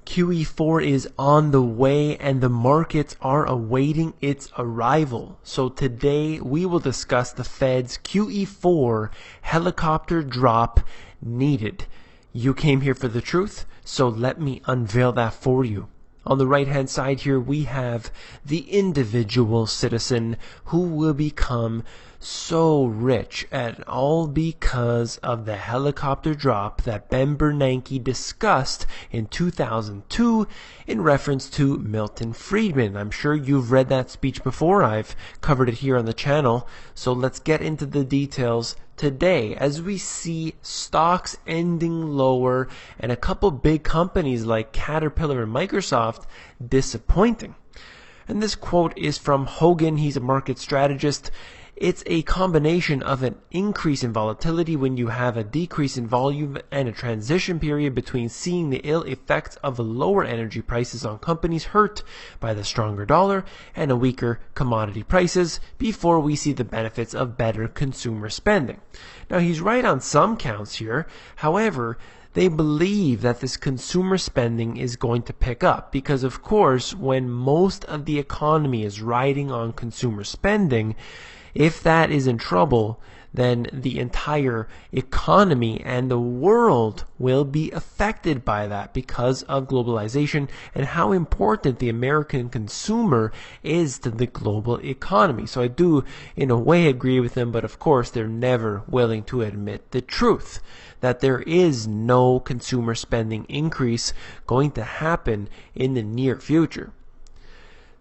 QE4 is on the way and the markets are awaiting its arrival. So today we will discuss the Fed's QE4 helicopter drop needed. You came here for the truth, so let me unveil that for you. On the right hand side here we have the individual citizen who will become so rich, and all because of the helicopter drop that Ben Bernanke discussed in 2002 in reference to Milton Friedman. I'm sure you've read that speech before. I've covered it here on the channel. So let's get into the details today as we see stocks ending lower and a couple big companies like Caterpillar and Microsoft disappointing. And this quote is from Hogan. He's a market strategist. It's a combination of an increase in volatility when you have a decrease in volume and a transition period between seeing the ill effects of lower energy prices on companies hurt by the stronger dollar and a weaker commodity prices before we see the benefits of better consumer spending. Now, he's right on some counts here. However, they believe that this consumer spending is going to pick up because, of course, when most of the economy is riding on consumer spending, if that is in trouble, then the entire economy and the world will be affected by that because of globalization and how important the American consumer is to the global economy. So I do, in a way, agree with them, but of course, they're never willing to admit the truth that there is no consumer spending increase going to happen in the near future.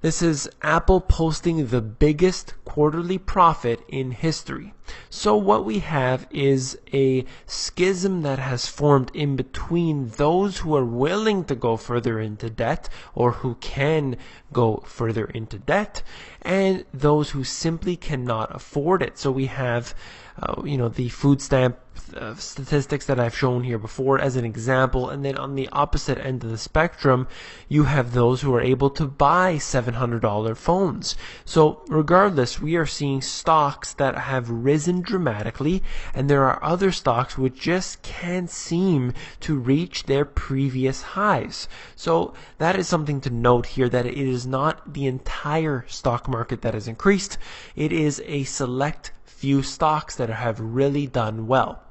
This is Apple posting the biggest quarterly profit in history. So what we have is a schism that has formed in between those who are willing to go further into debt or who can go further into debt and those who simply cannot afford it. So we have the food stamp statistics that I've shown here before as an example, and then on the opposite end of the spectrum you have those who are able to buy $700 phones. So regardless, we are seeing stocks that have risen dramatically, and there are other stocks which just can't seem to reach their previous highs. So that is something to note here, that it is not the entire stock market that has increased. It is a select few stocks that have really done well.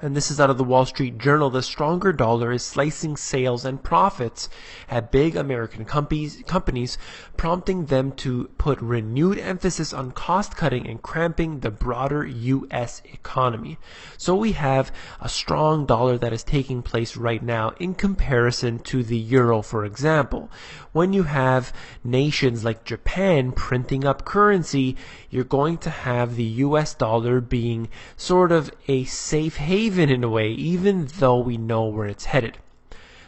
And this is out of the Wall Street Journal. The stronger dollar is slicing sales and profits at big American companies, prompting them to put renewed emphasis on cost cutting and cramping the broader U.S. economy. So we have a strong dollar that is taking place right now in comparison to the euro, for example. When you have nations like Japan printing up currency, you're going to have the U.S. dollar being sort of a safe haven in a way, even though we know where it's headed.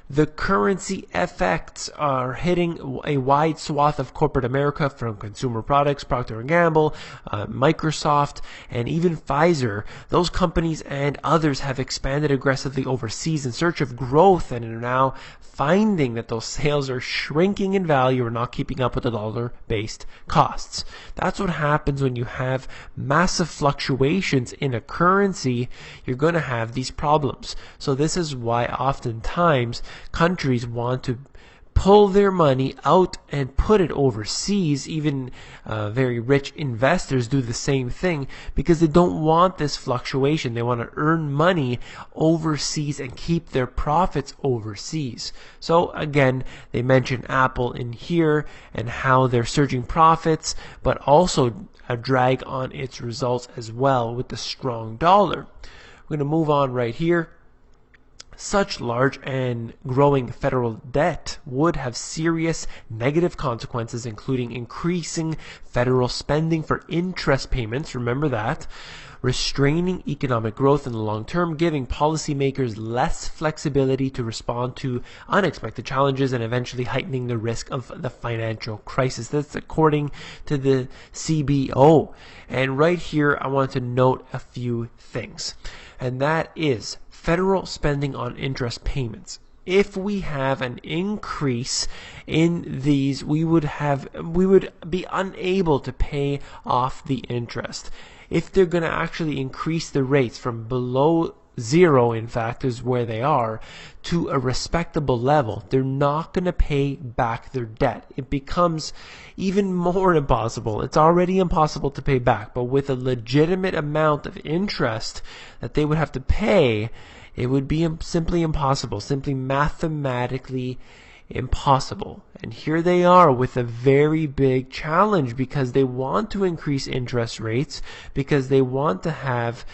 The currency effects are hitting a wide swath of corporate America, from consumer products, Procter & Gamble, Microsoft, and even Pfizer. Those companies and others have expanded aggressively overseas in search of growth and are now finding that those sales are shrinking in value or not keeping up with the dollar-based costs. That's what happens when you have massive fluctuations in a currency. You're going to have these problems. So this is why oftentimes countries want to pull their money out and put it overseas. Even very rich investors do the same thing because they don't want this fluctuation. They want to earn money overseas and keep their profits overseas. So again, they mention Apple in here and how they're surging profits, but also a drag on its results as well with the strong dollar. We're going to move on right here. Such large and growing federal debt would have serious negative consequences, including increasing federal spending for interest payments, remember that, restraining economic growth in the long term, giving policymakers less flexibility to respond to unexpected challenges, and eventually heightening the risk of the financial crisis. That's according to the CBO. And right here, I want to note a few things, and that is federal spending on interest payments. If we have an increase in these, we would be unable to pay off the interest. If they're going to actually increase the rates from below zero, in fact, is where they are, to a respectable level, they're not going to pay back their debt. It becomes even more impossible. It's already impossible to pay back, but with a legitimate amount of interest that they would have to pay, it would be simply impossible, simply mathematically impossible. And here they are with a very big challenge because they want to increase interest rates, because they want to have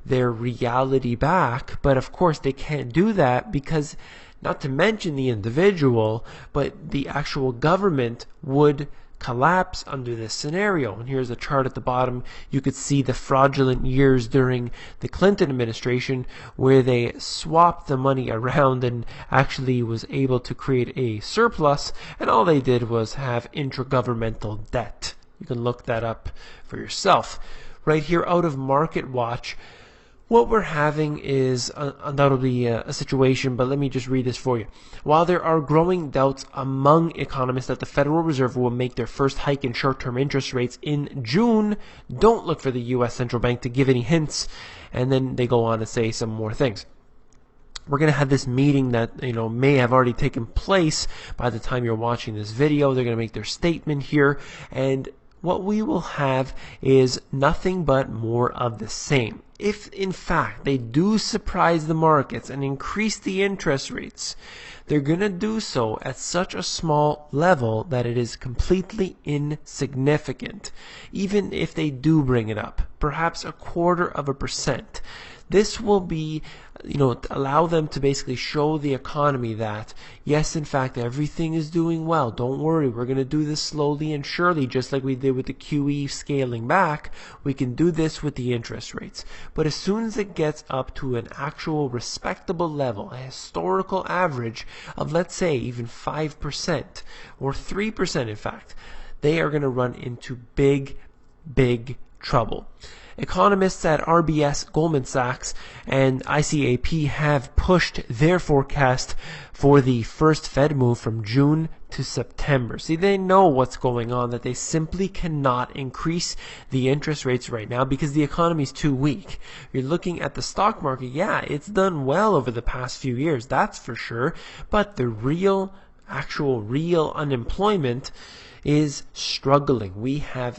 their reality back, but of course they can't do that because, not to mention the individual, but the actual government would collapse under this scenario. And here's a chart at the bottom. You could see the fraudulent years during the Clinton administration where they swapped the money around and actually was able to create a surplus, and all they did was have intragovernmental debt. You can look that up for yourself. Right here out of Market Watch, what we're having is undoubtedly a situation, but let me just read this for you. While there are growing doubts among economists that the Federal Reserve will make their first hike in short-term interest rates in June, don't look for the U.S. Central Bank to give any hints. And then they go on to say some more things. We're going to have this meeting that may have already taken place by the time you're watching this video. They're going to make their statement here, and what we will have is nothing but more of the same. If in fact they do surprise the markets and increase the interest rates, they're going to do so at such a small level that it is completely insignificant. Even if they do bring it up, perhaps 0.25%. This will be, allow them to basically show the economy that, yes, in fact, everything is doing well. Don't worry, we're going to do this slowly and surely, just like we did with the QE scaling back. We can do this with the interest rates. But as soon as it gets up to an actual respectable level, a historical average of, let's say, even 5% or 3%, in fact, they are going to run into big, big trouble. Economists at RBS, Goldman Sachs, and ICAP have pushed their forecast for the first Fed move from June to September. See, they know what's going on, that they simply cannot increase the interest rates right now because the economy is too weak. You're looking at the stock market, yeah, it's done well over the past few years, that's for sure, but the actual real unemployment is struggling. We have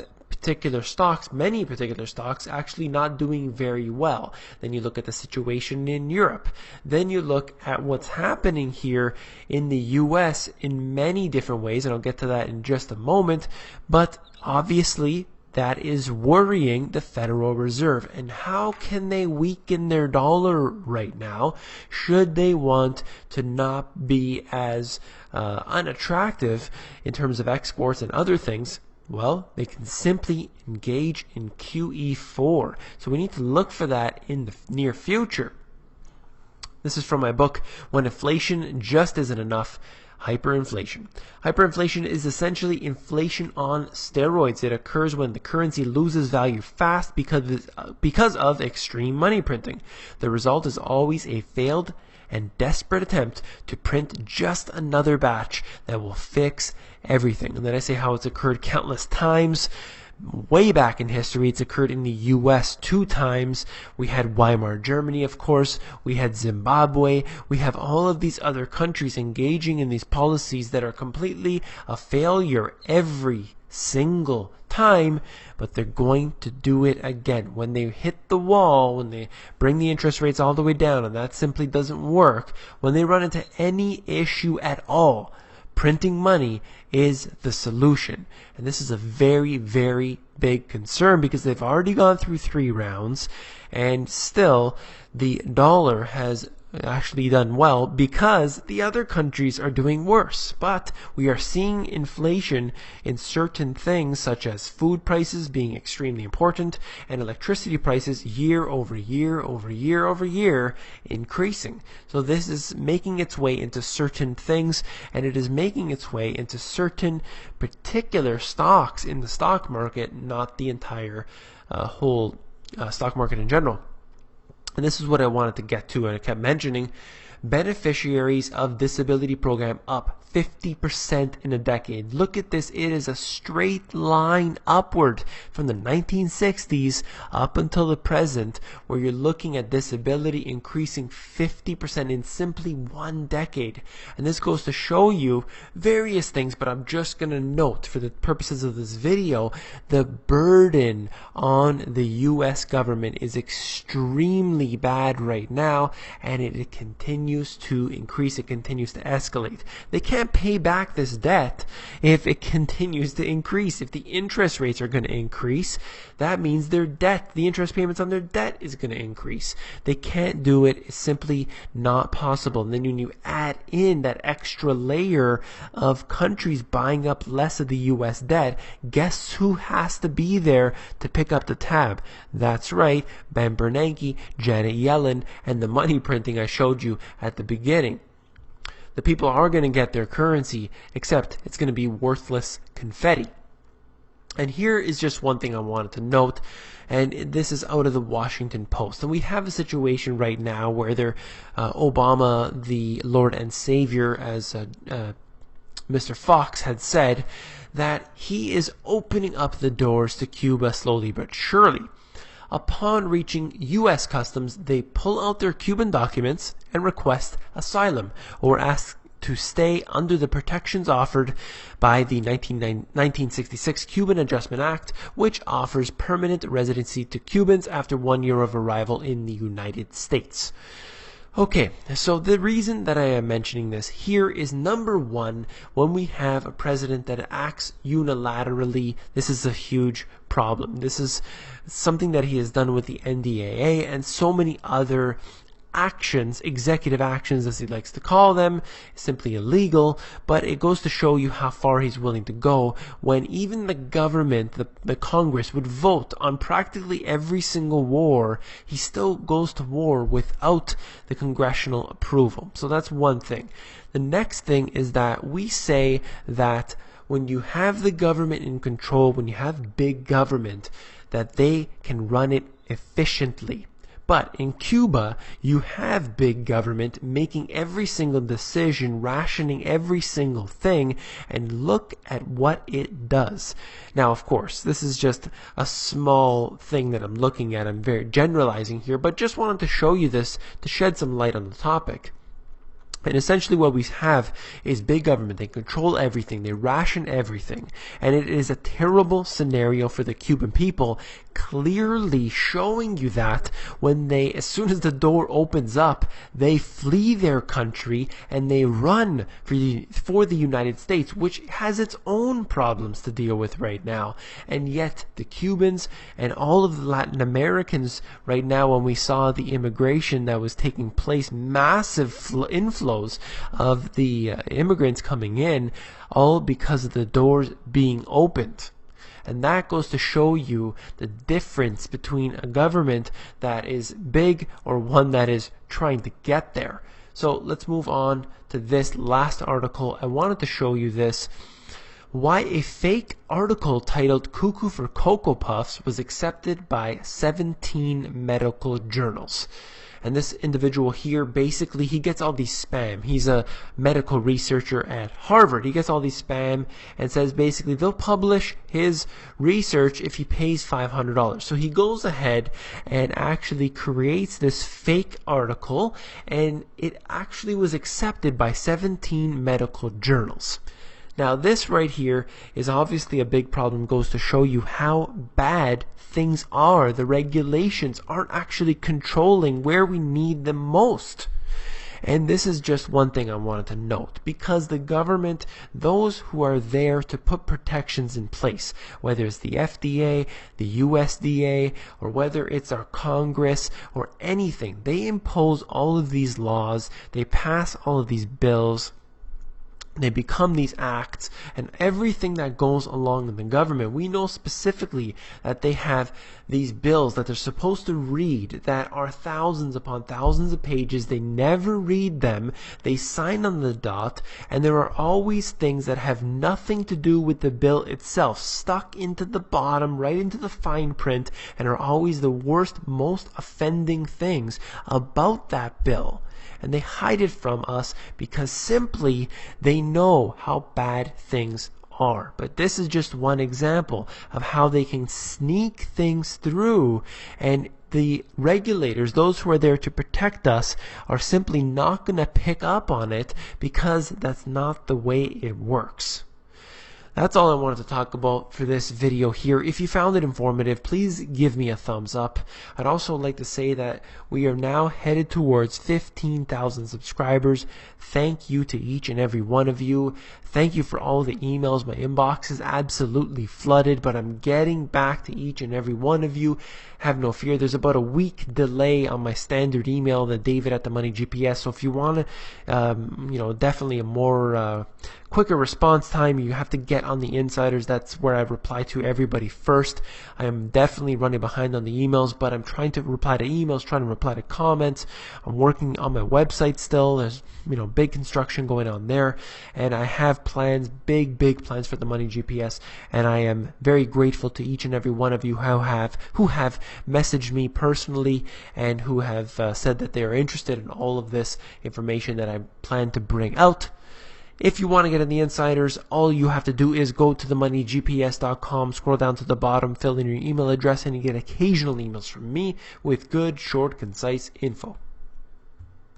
many particular stocks actually not doing very well. Then you look at the situation in Europe. Then you look at what's happening here in the US in many different ways, and I'll get to that in just a moment. But obviously, that is worrying the Federal Reserve. And how can they weaken their dollar right now should they want to not be as unattractive in terms of exports and other things? Well, they can simply engage in QE4. So we need to look for that in the near future. This is from my book, When Inflation Just Isn't Enough, Hyperinflation. Hyperinflation is essentially inflation on steroids. It occurs when the currency loses value fast because of extreme money printing. The result is always a failed and desperate attempt to print just another batch that will fix everything. And then I say how it's occurred countless times. Way back in history, it's occurred in the US 2 times. We had Weimar Germany, of course. We had Zimbabwe. We have all of these other countries engaging in these policies that are completely a failure every single time, but they're going to do it again. When they hit the wall, when they bring the interest rates all the way down, and that simply doesn't work, when they run into any issue at all, printing money is the solution. And this is a very, very big concern because they've already gone through 3 rounds, and still the dollar has actually done well because the other countries are doing worse. But we are seeing inflation in certain things such as food prices being extremely important and electricity prices year over year over year over year increasing. So this is making its way into certain things, and it is making its way into certain particular stocks in the stock market, not the entire whole stock market in general. And this is what I wanted to get to, and I kept mentioning beneficiaries of disability program up 50% in a decade. Look at this. It is a straight line upward from the 1960s up until the present, where you're looking at disability increasing 50% in simply one decade. And this goes to show you various things, but I'm just going to note for the purposes of this video, the burden on the US government is extremely bad right now, and it continues to increase, it continues to escalate. They can't pay back this debt if it continues to increase. If the interest rates are going to increase, that means their debt, the interest payments on their debt is going to increase. They can't do it. It's simply not possible. And then when you add in that extra layer of countries buying up less of the US debt, guess who has to be there to pick up the tab? That's right, Ben Bernanke, Janet Yellen, and the money printing I showed you at the beginning. The people are going to get their currency, except it's going to be worthless confetti. And here is just one thing I wanted to note, and this is out of the Washington Post. And we have a situation right now where Obama, the Lord and Savior, as Mr. Fox had said, that he is opening up the doors to Cuba slowly but surely. Upon reaching U.S. customs, they pull out their Cuban documents and request asylum, or ask to stay under the protections offered by the 1966 Cuban Adjustment Act, which offers permanent residency to Cubans after 1 year of arrival in the United States. Okay, so the reason that I am mentioning this here is, number one, when we have a president that acts unilaterally, this is a huge problem. This is something that he has done with the NDAA and so many other actions, executive actions as he likes to call them, simply illegal, but it goes to show you how far he's willing to go when even the government, the Congress, would vote on practically every single war. He still goes to war without the congressional approval. So that's one thing. The next thing is that we say that when you have the government in control, when you have big government, that they can run it efficiently. But in Cuba, you have big government making every single decision, rationing every single thing, and look at what it does. Now, of course, this is just a small thing that I'm looking at. I'm very generalizing here, but just wanted to show you this to shed some light on the topic. And essentially what we have is big government. They control everything. They ration everything. And it is a terrible scenario for the Cuban people, clearly showing you that when as soon as the door opens up, they flee their country and they run for the United States, which has its own problems to deal with right now. And yet the Cubans and all of the Latin Americans right now, when we saw the immigration that was taking place, massive inflows of the immigrants coming in, all because of the doors being opened. And that goes to show you the difference between a government that is big or one that is trying to get there. So let's move on to this last article. I wanted to show you this. Why a fake article titled "Cuckoo for Cocoa Puffs" was accepted by 17 medical journals. And this individual here, basically, he gets all these spam. He's a medical researcher at Harvard. He gets all these spam and says basically they'll publish his research if he pays $500. So he goes ahead and actually creates this fake article, and it actually was accepted by 17 medical journals. Now this right here is obviously a big problem. Goes to show you how bad things are. The regulations aren't actually controlling where we need them most. And this is just one thing I wanted to note, because the government, those who are there to put protections in place, whether it's the FDA, the USDA, or whether it's our Congress or anything, they impose all of these laws, they pass all of these bills, they become these acts, and everything that goes along in the government, we know specifically that they have these bills that they're supposed to read that are thousands upon thousands of pages. They never read them. They sign on the dot, and there are always things that have nothing to do with the bill itself stuck into the bottom, right into the fine print, and are always the worst, most offending things about that bill. and they hide it from us because simply they know how bad things are. But this is just one example of how they can sneak things through, and the regulators, those who are there to protect us, are simply not going to pick up on it because that's not the way it works. That's all I wanted to talk about for this video here. If you found it informative, please give me a thumbs up. I'd also like to say that we are now headed towards 15,000 subscribers. Thank you to each and every one of you. Thank you for all the emails. My inbox is absolutely flooded, but I'm getting back to each and every one of you. Have no fear. There's about a week delay on my standard email, the David@themoneygps. So if you want to, definitely a more quicker response time, you have to get on the insiders. That's where I reply to everybody first. I am definitely running behind on the emails, but I'm trying to reply to emails, trying to reply to comments. I'm working on my website still. There's big construction going on there, and I have plans, big plans for the Money GPS, and I am very grateful to each and every one of you who have messaged me personally and who have said that they are interested in all of this information that I plan to bring out. If you want to get in the insiders, all you have to do is go to themoneygps.com, scroll down to the bottom, fill in your email address, and you get occasional emails from me with good, short, concise info.